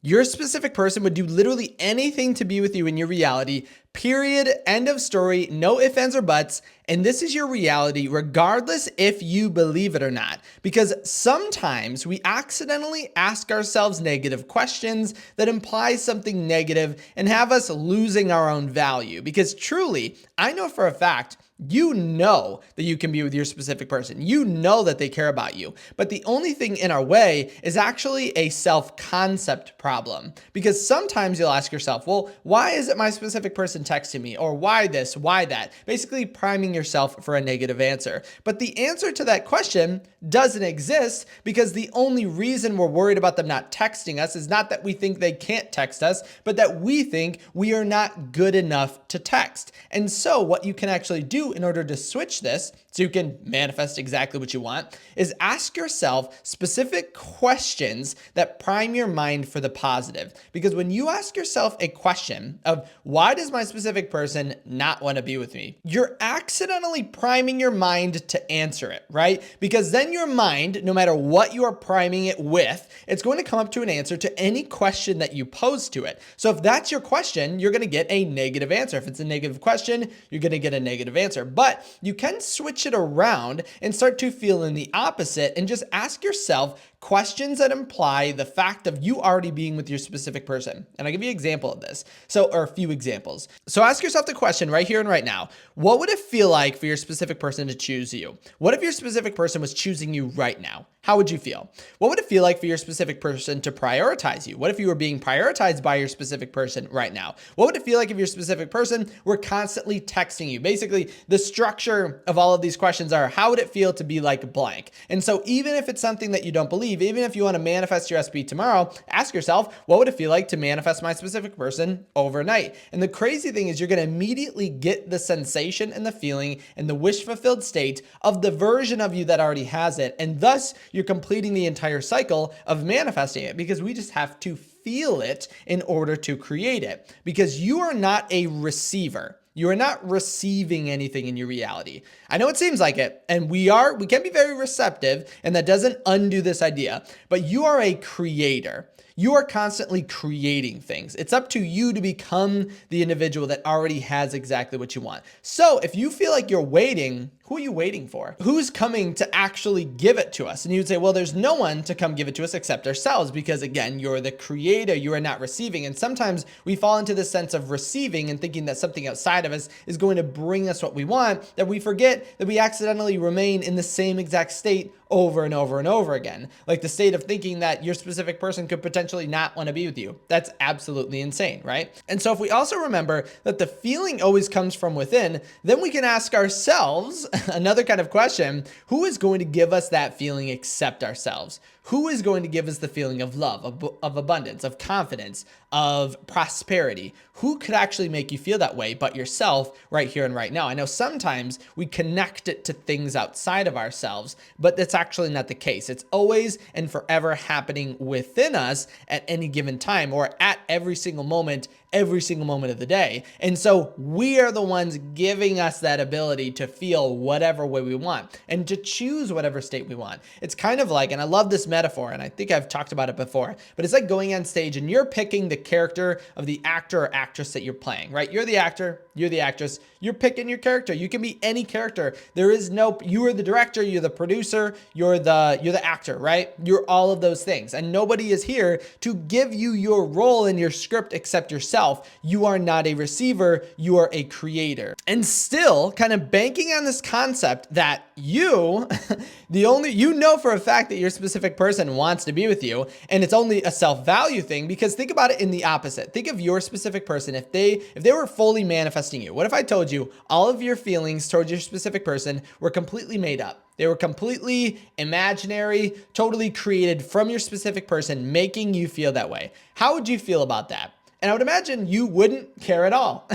Your specific person would do literally anything to be with you in your reality, period, end of story, no ifs, ands, or buts. And this is your reality, regardless if you believe it or not. Because sometimes we accidentally ask ourselves negative questions that imply something negative and have us losing our own value. Because truly, I know for a fact, you know that you can be with your specific person. You know that they care about you. But the only thing in our way is actually a self-concept problem. Because sometimes you'll ask yourself, well, why is it my specific person texting me? Or why this, why that? Basically priming yourself for a negative answer. But the answer to that question doesn't exist, because the only reason we're worried about them not texting us is not that we think they can't text us, but that we think we are not good enough to text. And so what you can actually do in order to switch this, so you can manifest exactly what you want, is ask yourself specific questions that prime your mind for the positive. Because when you ask yourself a question of, why does my specific person not want to be with me? You're accidentally priming your mind to answer it, right? Because then your mind, no matter what you are priming it with, it's going to come up to an answer to any question that you pose to it. So if that's your question, you're going to get a negative answer. If it's a negative question, you're going to get a negative answer. But you can switch it around and start to feel in the opposite and just ask yourself questions that imply the fact of you already being with your specific person. And I'll give you an example of this. Or a few examples. So ask yourself the question right here and right now. What would it feel like for your specific person to choose you? What if your specific person was choosing you right now? How would you feel? What would it feel like for your specific person to prioritize you? What if you were being prioritized by your specific person right now? What would it feel like if your specific person were constantly texting you? Basically, the structure of all of these questions are, how would it feel to be like blank? And so even if it's something that you don't believe, even if you want to manifest your SP tomorrow, ask yourself, what would it feel like to manifest my specific person overnight? And the crazy thing is you're going to immediately get the sensation and the feeling and the wish fulfilled state of the version of you that already has it. And thus you're completing the entire cycle of manifesting it, because we just have to feel it in order to create it, because you are not a receiver. You are not receiving anything in your reality. I know it seems like it, and we can be very receptive, and that doesn't undo this idea, but you are a creator. You are constantly creating things. It's up to you to become the individual that already has exactly what you want. So if you feel like you're waiting, who are you waiting for? Who's coming to actually give it to us? And you would say, well, there's no one to come give it to us except ourselves, because again, you're the creator, you are not receiving. And sometimes we fall into this sense of receiving and thinking that something outside of us is going to bring us what we want, that we forget that we accidentally remain in the same exact state over and over and over again. Like the state of thinking that your specific person could potentially not want to be with you. That's absolutely insane, right? And so if we also remember that the feeling always comes from within, then we can ask ourselves another kind of question: who is going to give us that feeling except ourselves? Who is going to give us the feeling of love, of abundance, of confidence, of prosperity? Who could actually make you feel that way but yourself right here and right now? I know sometimes we connect it to things outside of ourselves, but that's actually not the case. It's always and forever happening within us at any given time, or at every single moment of the day. And so we are the ones giving us that ability to feel whatever way we want and to choose whatever state we want. It's kind of like, and I love this metaphor, and I think I've talked about it before, but it's like going on stage and you're picking the character of the actor or actress that you're playing, right? You're the actor, you're the actress, you're picking your character. You can be any character. There is no, you are the director, you're the producer, you're the actor, right? You're all of those things. And nobody is here to give you your role in your script except yourself. You are not a receiver, you are a creator. And still kind of banking on this concept that you, you know for a fact that your specific person wants to be with you, and it's only a self-value thing. Because think about it in the opposite. Think of your specific person. If they were fully manifesting you, what if I told you all of your feelings towards your specific person were completely made up? They were completely imaginary, totally created from your specific person, making you feel that way. How would you feel about that? And I would imagine you wouldn't care at all.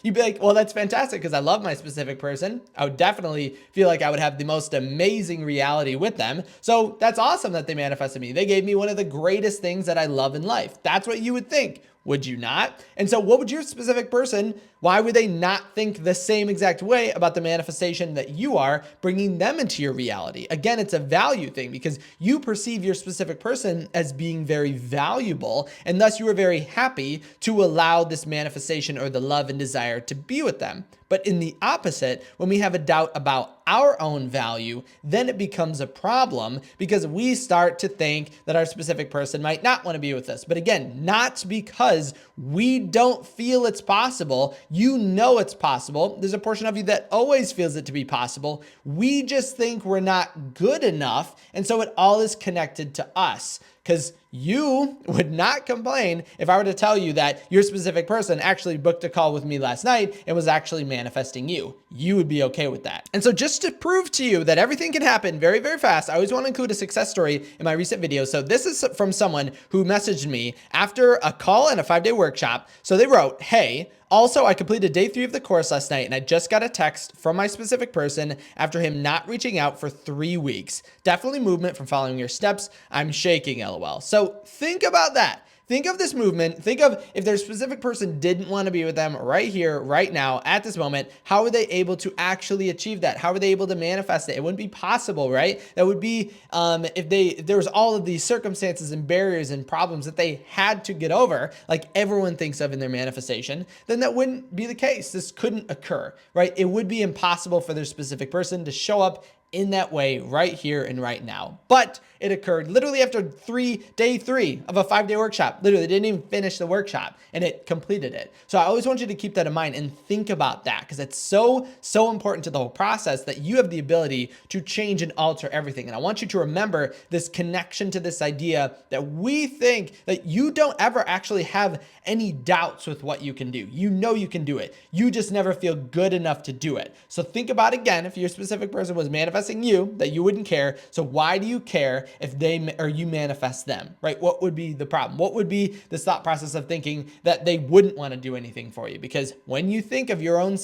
You'd be like, well, that's fantastic because I love my specific person. I would definitely feel like I would have the most amazing reality with them. So that's awesome that they manifested me. They gave me one of the greatest things that I love in life. That's what you would think. Would you not? And so what would your specific person, why would they not think the same exact way about the manifestation that you are bringing them into your reality? Again, it's a value thing because you perceive your specific person as being very valuable, and thus you are very happy to allow this manifestation or the love and desire to be with them. But in the opposite, when we have a doubt about our own value, then it becomes a problem because we start to think that our specific person might not want to be with us. But again, not because we don't feel it's possible. You know it's possible. There's a portion of you that always feels it to be possible. We just think we're not good enough. And so it all is connected to us. Because you would not complain if I were to tell you that your specific person actually booked a call with me last night and was actually manifesting you. You would be okay with that. And so just to prove to you that everything can happen very, very fast, I always want to include a success story in my recent videos. So this is from someone who messaged me after a call and a 5-day workshop. So they wrote, "Hey, also, I completed day 3 of the course last night and I just got a text from my specific person after him not reaching out for 3 weeks. Definitely movement from following your steps. I'm shaking, LOL." So think about that. Think of this movement. Think of if their specific person didn't want to be with them right here, right now, at this moment, how were they able to actually achieve that? How were they able to manifest it? It wouldn't be possible, right? That would be if there was all of these circumstances and barriers and problems that they had to get over, like everyone thinks of in their manifestation, then that wouldn't be the case. This couldn't occur, right? It would be impossible for their specific person to show up in that way right here and right now. But it occurred literally after day 3 of a 5-day workshop. Literally didn't even finish the workshop and it completed it. So I always want you to keep that in mind and think about that because it's so important to the whole process that you have the ability to change and alter everything. And I want you to remember this connection to this idea that we think that you don't ever actually have any doubts with what you can do. You know you can do it. You just never feel good enough to do it. So think about again, if your specific person was manifesting you, that you wouldn't care. So why do you care if they or you manifest them, right? What would be the problem? What would be this thought process of thinking that they wouldn't want to do anything for you? Because when you think of your own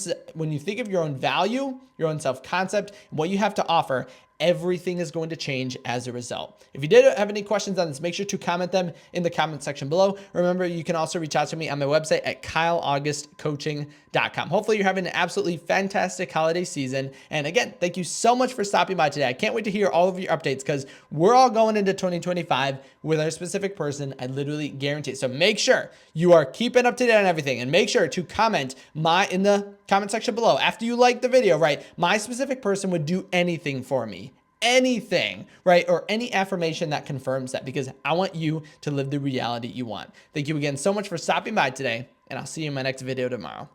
value, your own self-concept, what you have to offer, everything is going to change as a result. If you did have any questions on this, make sure to comment them in the comment section below. Remember, you can also reach out to me on my website at kyleaugustcoaching.com. Hopefully you're having an absolutely fantastic holiday season. And again, thank you so much for stopping by today. I can't wait to hear all of your updates because we're all going into 2025 with our specific person. I literally guarantee it. So make sure you are keeping up to date on everything and make sure to comment in the comment section below. After you like the video, right? My specific person would do anything for me. Anything, right? Or any affirmation that confirms that because I want you to live the reality you want. Thank you again so much for stopping by today, and I'll see you in my next video tomorrow.